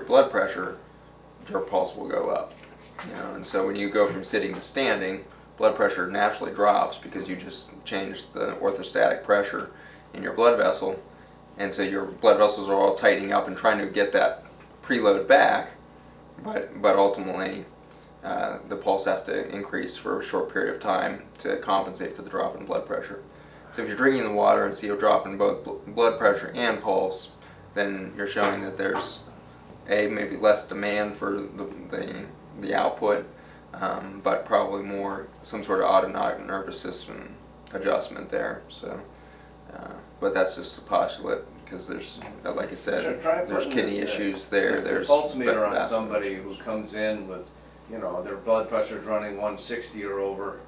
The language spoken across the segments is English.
blood pressure, your pulse will go up. And so when you go from sitting to standing, blood pressure naturally drops because you just changed the orthostatic pressure in your blood vessel, and so your blood vessels are all tightening up and trying to get that preload back, but ultimately the pulse has to increase for a short period of time to compensate for the drop in blood pressure. So if you're drinking the water and see a drop in both blood pressure and pulse, then you're showing that there's maybe less demand for the output, but probably more some sort of autonomic nervous system adjustment there. So, but that's just a postulate because there's, like I said, there's kidney issues there. There's pulse meter on somebody who comes in with, their blood pressure's running 160 or over,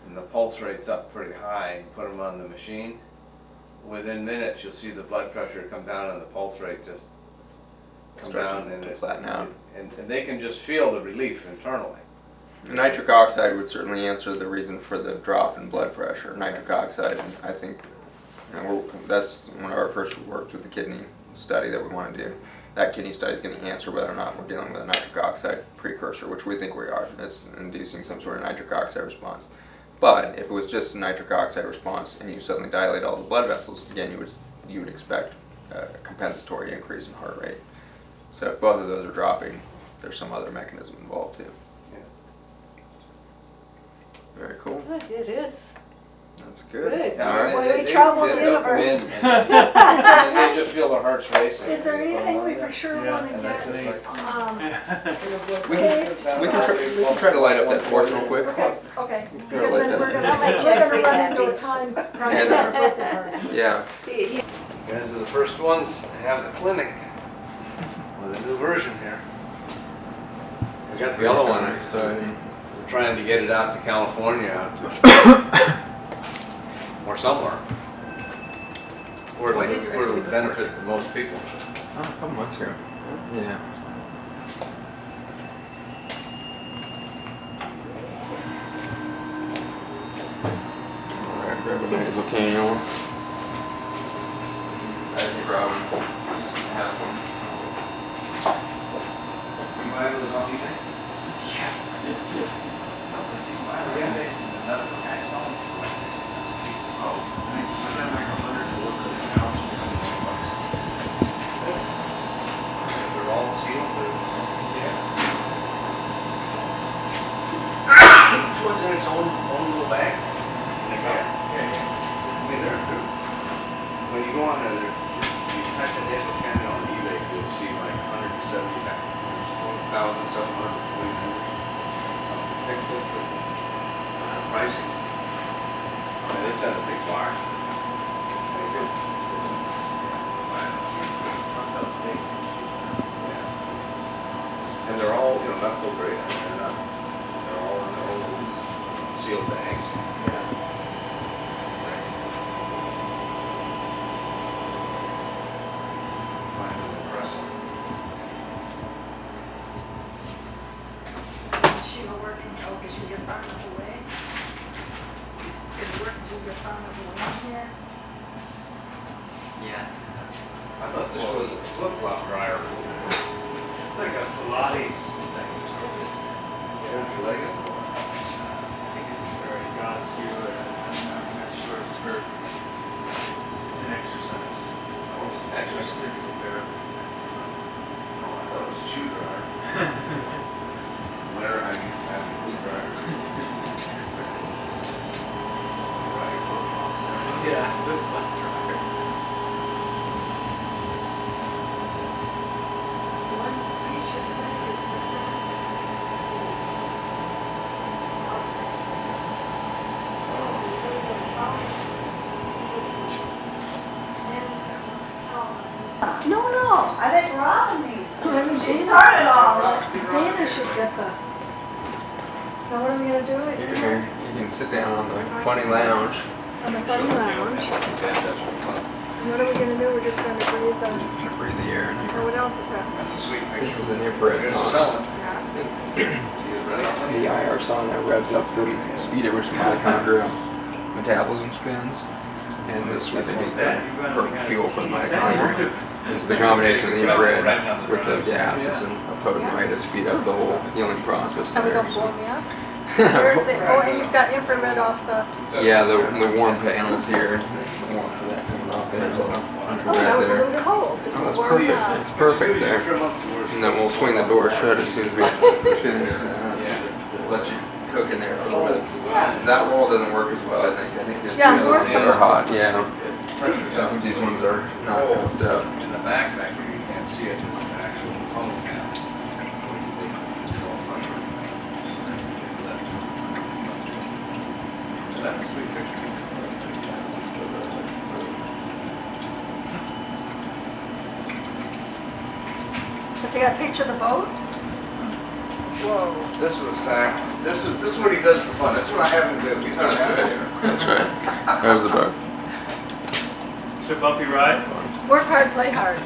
and the pulse rate's up pretty high, and put them on the machine. Within minutes, you'll see the blood pressure come down and the pulse rate just come down and flatten out. And they can just feel the relief internally. Nitric oxide would certainly answer the reason for the drop in blood pressure. Nitric oxide, I think, that's one of our first works with the kidney study that we want to do. That kidney study is going to answer whether or not we're dealing with a nitric oxide precursor, which we think we are. It's inducing some sort of nitric oxide response. But if it was just a nitric oxide response and you suddenly dilate all the blood vessels, again, you would expect a compensatory increase in heart rate. So if both of those are dropping, there's some other mechanism involved too. Yeah. Very cool. Good, it is. That's good. Good. All right. Boy, we travel the universe. And they just feel their hearts racing. Is there anything we for sure want to And that's just get? like, We can try to light up that torch real quick. Okay, okay. Sure, Because like then that. we're gonna run into a time crunch. And, yeah. you guys are the first ones to have the clinic with a new version here. I got the other one, so we're trying to get it out to California or somewhere where it would benefit the most people. Oh, a couple months ago. Yeah. All right, grab a nasal cannula. Grab one. You buy those off eBay? Another tax on like 60 cents a piece. Oh, nice. So then like 100 delivered in the house for $6. They're all sealed. Each one's in its own little bag. I mean, when you go on there, you type in Nasal Canyon on eBay, you'll see like 170,740 members. Pricing. They send a big box. That's good. Yeah. And they're all, medical grade. They're all in their own sealed bags. Yeah. Find them impressive. She will work in, because you get far enough away. Is work, you get far enough away here. Yeah. I thought this was a flip-flop dryer. It's like a Pilates thing or something. Don't you like it? I think it's very Godskew I'm not sure it's for, it's an exercise. Oh, it's an Like exercise. physical therapy. Oh, I thought it was a shoe dryer. Winter, I used to have a shoe dryer. Right, flip-flops there. Yeah, flip-flop dryer. One piece of that is the same. Is outside. You see the box? No, I think Robin needs to. She started all this. Dana should get the. Now what are we gonna do? Here, you can sit down on the funny lounge. On the funny lounge. What are we gonna do? We're just gonna breathe the, And breathe the air in or here. what else is happening? That's a sweet picture. This is an infrared Here's the sauna. salad. Yeah. The IR sauna revs up the speed at which mitochondria metabolism spins, and this we think is the perfect fuel for the mitochondria. It's the combination of the infrared with the gases and a potent way to speed up the whole healing process. And we there. don't blow me up. Where's the, oh, and you've got infrared off the, Yeah, the warm panels here, the warmth of that coming off there, a little oh, that was a infrared there. little cold. This Oh, will it's warm perfect. now. It's perfect there. And then we'll swing the door shut as soon as we finish. We'll let you cook in there for a little bit. And that wall doesn't work as well, I think. I think it's Yeah, usually yours come they're up. hot. Yeah. I think these ones are not hooked up. In the back here, you can't see it, it's an actual tunnel cap. That's a sweet picture. But you got a picture of the boat? Whoa. This was this is what he does for fun. This is what I have him do. He's our That's right. navigator. That's right. There's the boat. It's a bumpy ride. Work hard, play hard.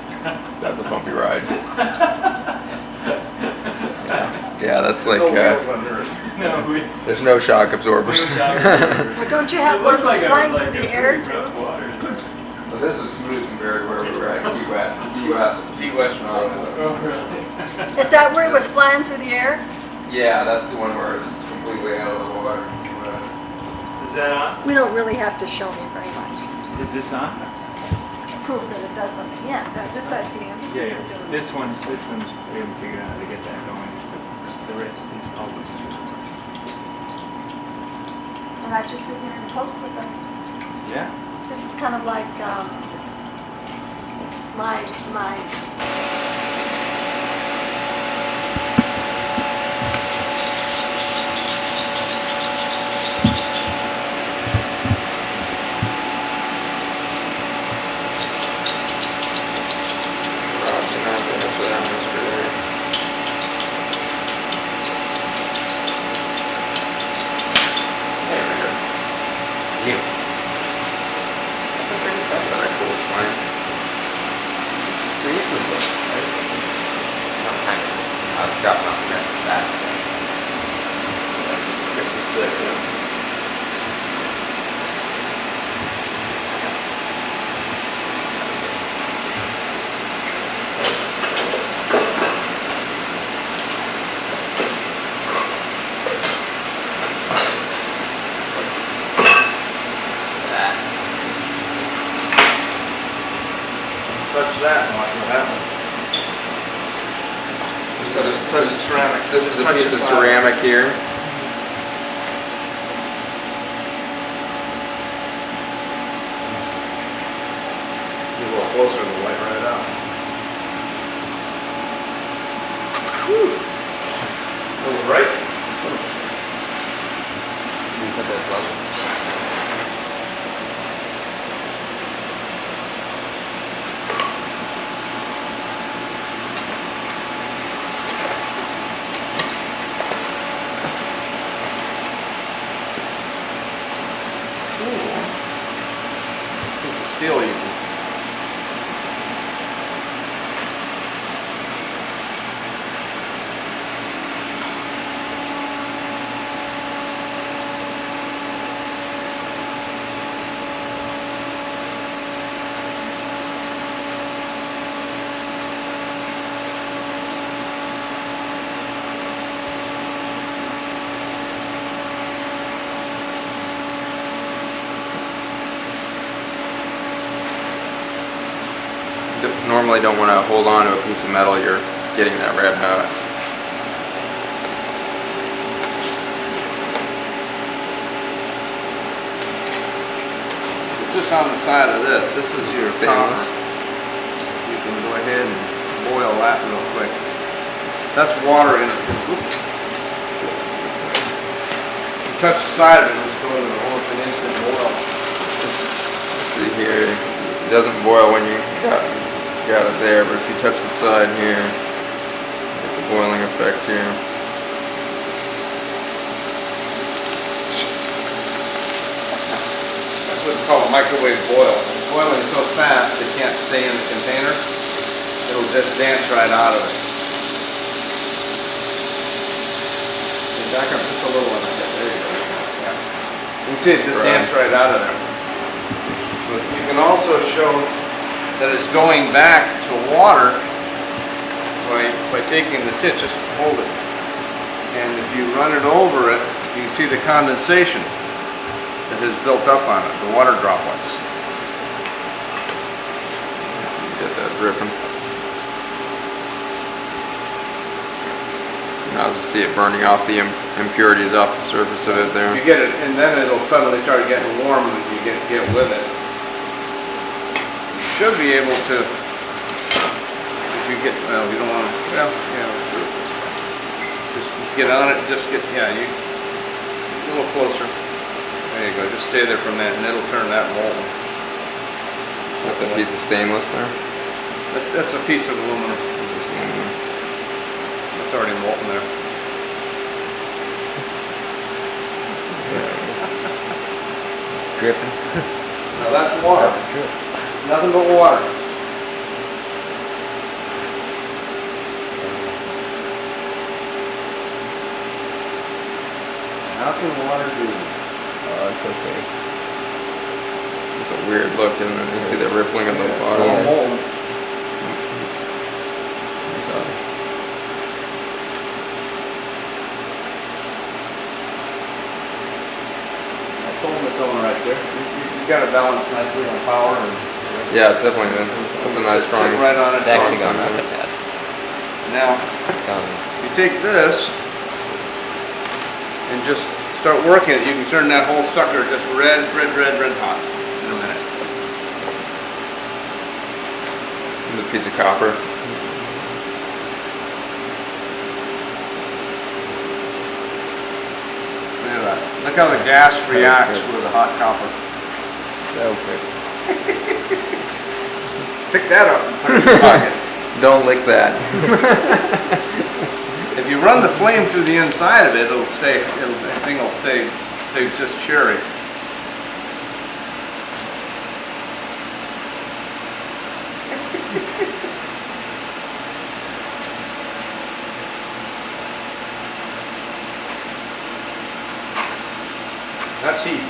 That's a bumpy ride. Yeah, that's like, No wheels under it. No, we. there's no shock absorbers. Well, don't you have It one looks like flying like through a the air pretty too? rough water. Well, this is smooth compared to where we were at Key West. Key West. Key West was on Oh, really? Is that where it was flying through the air? Yeah, that's the one where it's completely out of the water. Is that on? We don't really have to show me very much. Is this on? Proof that it does something. Yeah, this side's the this Yeah, isn't doing yeah. it. This one's, we haven't figured out how to get that going. But the rest of these all goes through. And I just sit here and poke with them. Yeah? This is kind of like my It's got nothing there. That's Touch that and watch what happens. Touch the ceramic. This is a Touch piece the of fire. ceramic here. Get a little closer to light right out. A little bright. Put that level. Piece of steel you can. Normally don't want to hold on to a piece of metal you're getting that red hot. Put this on the side of this. This is your Stainless. copper. You can go ahead and boil that real quick. That's water in it. Oops. You touch the side of it, it's going to almost an instant boil. See here, it doesn't boil when you got it there, but if you touch the side here, get the boiling effect here. That's what's called a microwave boil. It's boiling so fast it can't stay in the container. It'll just dance right out of it. Okay, back up just a little one. There you go. Yeah. You can see it just Right. dance right out of there. But you can also show that it's going back to water by taking the tip, just hold it. And if you run it over it, you can see the condensation that has built up on it, the water droplets. Get that dripping. Now just see it burning off the impurities off the surface of it there. You get it, and then it'll suddenly start getting warm when you get with it. You should be able to, if you get, well, you don't want to, well, yeah, let's do it this way. Just get on it, just get, yeah, you, a little closer. There you go, just stay there for a minute and it'll turn that molten. That's a piece of stainless there. That's a piece of aluminum. Just aluminum. It's already molten there. Dripping. Now that's water. Nothing but water. How can water do that? Oh, it's okay. It's a weird look, isn't it? You see the rippling at the All bottom. molten. So, I told him it's going right there. You got it balanced nicely on power and. yeah, it's definitely that's a nice strong. Sit right on it. It's actually strong gone up contact. at that. Now, It's gone. you take this and just start working it. You can turn that whole sucker just red hot in a minute. It's a piece of copper. Look at that. Look how the gas reacts with the hot copper. So pretty. Pick that up and put it in your pocket. Don't lick that. If you run the flame through the inside of it, the thing will stay just cherry. That's heat.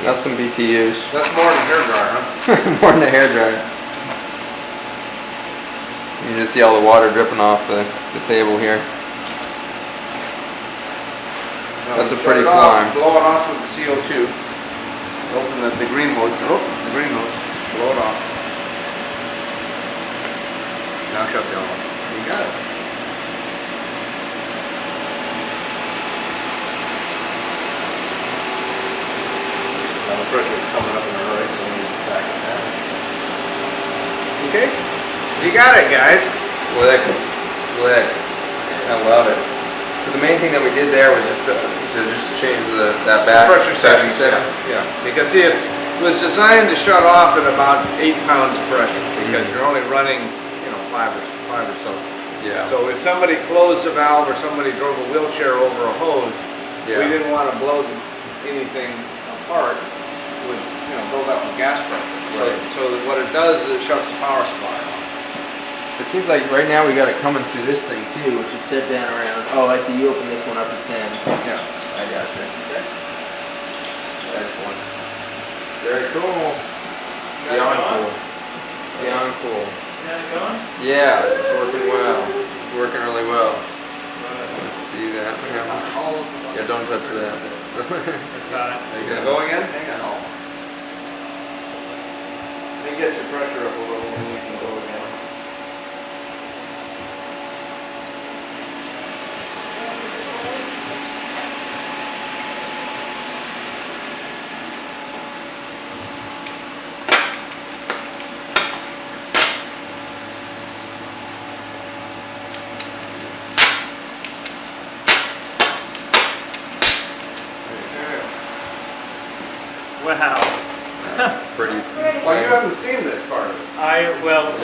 Got some BTUs. That's more than hair dryer, huh? More than a hairdryer. You can just see all the water dripping off the table here. That's a pretty climb. Blow it off with the CO2. Open the green hose. Oh, the green hose. Blow it off. Now shut the other one. You got it. Now the pressure's coming up in a hurry, so we need to back it down. Okay? You got it, guys. Slick. Slick. I love it. So the main thing that we did there was just to just change that back Pressure setting. Yeah. Because see, it was designed to shut off at about 8 pounds of pressure because you're only running, 5 or so. Yeah. So if somebody closed a valve or somebody drove a wheelchair over a hose, Yeah. we didn't want to blow anything apart with, build up with gas pressure. Right. So that what it does is it shuts the power supply off. It seems like right now we got it coming through this thing too, which is set down around. Oh, I see. You open this one up to 10. Yeah. I got you. Okay. Excellent. Very cool. Beyond cool. Beyond cool. Got it going? Yeah, it's working well. It's working really well. Let's see that. Yeah, don't touch that. It's hot. Are you gonna go again? Hang on. Let me get your pressure up a little and we can go again. Wow. Pretty. Well, you haven't seen this part of it.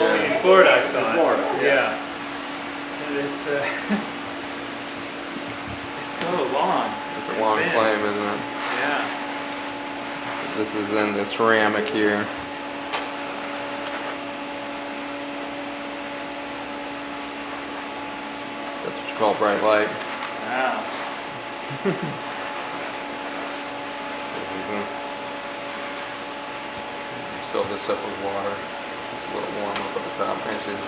Only in Florida I saw it. Florida, Yeah. And it's it's so long. It's a long Man. flame, isn't it? Yeah. This is then the ceramic here. That's what you call bright light. Wow. Fill this up with water. It's a little warm up at the top. Actually,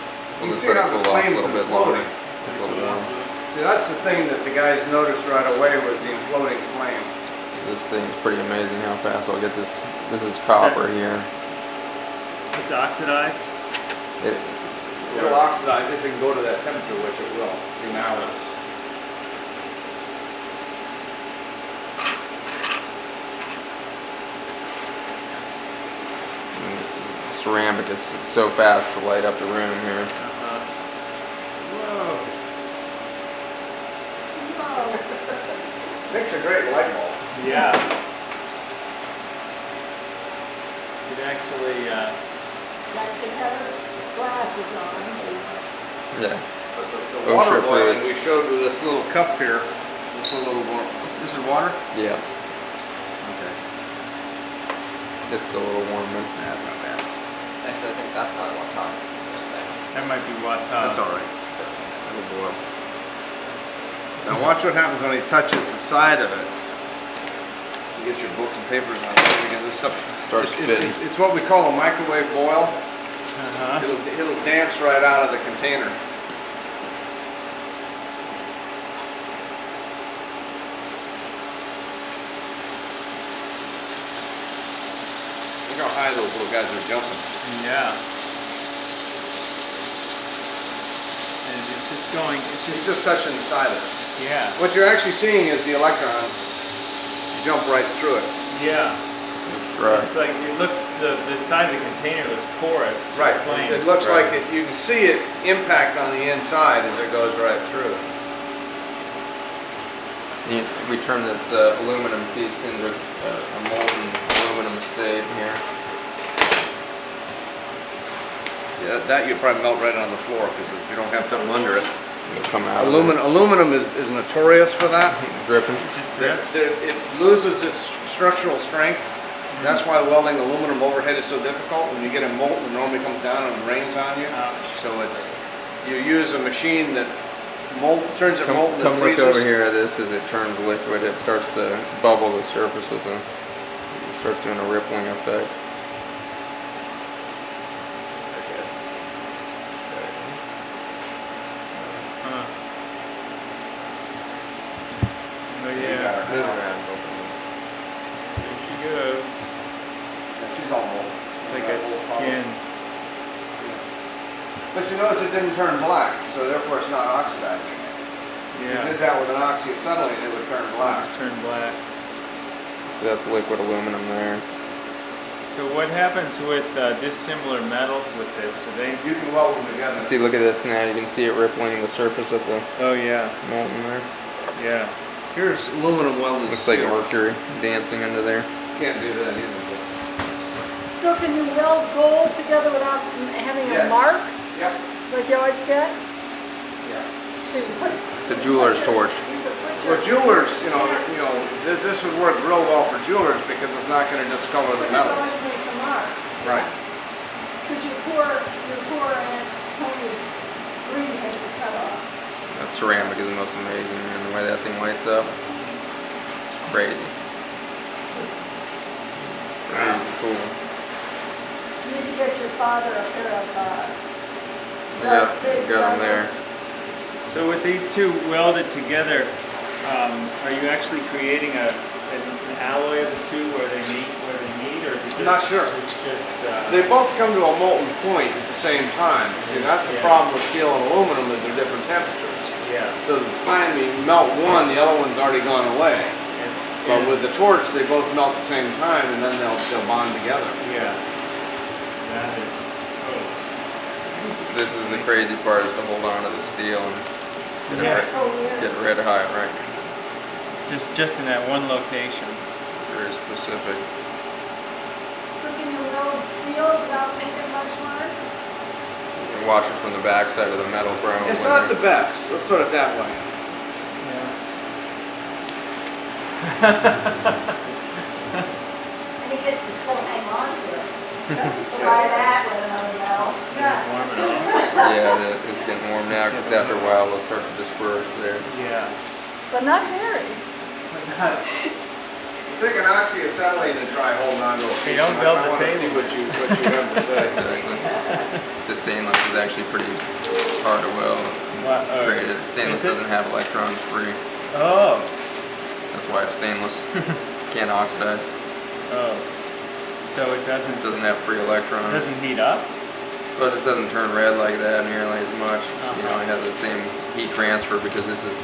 we'll You just see let it how the cool off a flames little are bit longer. floating. It's a little warm. See, that's the thing that the guys noticed right away was the imploding flame. This thing's pretty amazing how fast I'll get this. This is copper here. It's oxidized. It, It'll oxidize if it can go to that temperature, which it will. See, now it's. and this ceramic is so fast to light up the room here. Whoa. Whoa. Makes a great light bulb. Yeah. It actually, That should have his glasses on. Yeah. But the Oh, water sure, boiling please. we showed with this little cup here, this little warm. This is water? Yeah. Okay. It's a little warm. But That's not bad. actually, I think that's not what top. that might be what's That's all right. It'll boil. Now watch what happens when he touches the side of it. You get your books and papers on it again. This stuff Starts spitting. It's what we call a microwave boil. Uh-huh. It'll dance right out of the container. Look how high those little guys are jumping. Yeah. And it's just going, it's It's just, just touching the side of it. yeah, What you're actually seeing is the electrons jump right through it. yeah. It's dry. It's like, it looks, the side of the container looks porous to the flame. It looks Right. like it, you can see it impact on the inside as it goes right through. We turn this aluminum piece into a molten aluminum state here. Yeah, that you'd probably melt right on the floor because if you don't have something under it. It'll come out. Aluminum is notorious for that. Dripping. It just drips. It loses its structural strength. That's why welding aluminum overhead is so difficult. When you get it molten, it normally comes down and rains on you. Ouch. So you use a machine that turns it molten Come and look freezes. over here at this as it turns liquid. It starts to bubble the surface of the. It starts doing a rippling effect. Huh. Oh yeah, there she goes. She's all molten. Like a skin. But you notice it didn't turn black, so therefore it's not oxidizing. If you Yeah, did that with an oxyacetylene, it would turn black. turn black. So that's liquid aluminum there. So what happens with dissimilar metals with this? Do they? You can weld them together. See, look at this now. You can see it rippling the surface of the Oh yeah, molten there. yeah. Here's aluminum welded Looks like steel. mercury dancing under there. Can't do that either. So can you weld gold together without having Yes. a mark Yep. like you always get? Yeah. So you put- It's a jeweler's torch. you could put For your- jewelers, this would work real well for jewelers because it's not going to discolor the But this metal. always makes a mark. Right. Because your poor Aunt Tony's green paper cut off. That ceramic is the most amazing, man. The way that thing lights up. Crazy. Crazy cool. You need to get your father a pair of, I got them there. So with these two welded together, are you actually creating an alloy of the two where they meet, or is it just? Not sure. It's just. They both come to a molten point at the same time. See, that's the Yeah. problem with steel and aluminum is they're different temperatures. Yeah. So the time you melt one, the other one's already gone away. But with the torch, they both melt at the same time, and then they'll bond together. Yeah. That is. This is the crazy part, is to hold on to the steel and get Yeah. it That's so weird. get red hot, right? Just in that one location. Very specific. So can you weld steel without making much mark? You can watch it from the back side of the metal chrome. It's when not the they're- best. Let's put it that way. And he gets to still hang on to it. So why that with another metal? Warm it up. Yeah, it's getting warm now because after a while they'll start to disperse there. Yeah. But not very. Take an oxyacetylene and try holding on to a piece. Hey, don't build the I wanna see table. what you have to say. Exactly. The stainless is actually pretty hard to weld. What, Created. Stainless is it? doesn't have electrons free. Oh, That's why it's stainless. Can't oxidize. oh. So it It doesn't doesn't have free electrons. heat up? Well, it just doesn't turn red like that nearly as much. You know, it has the same heat transfer because this is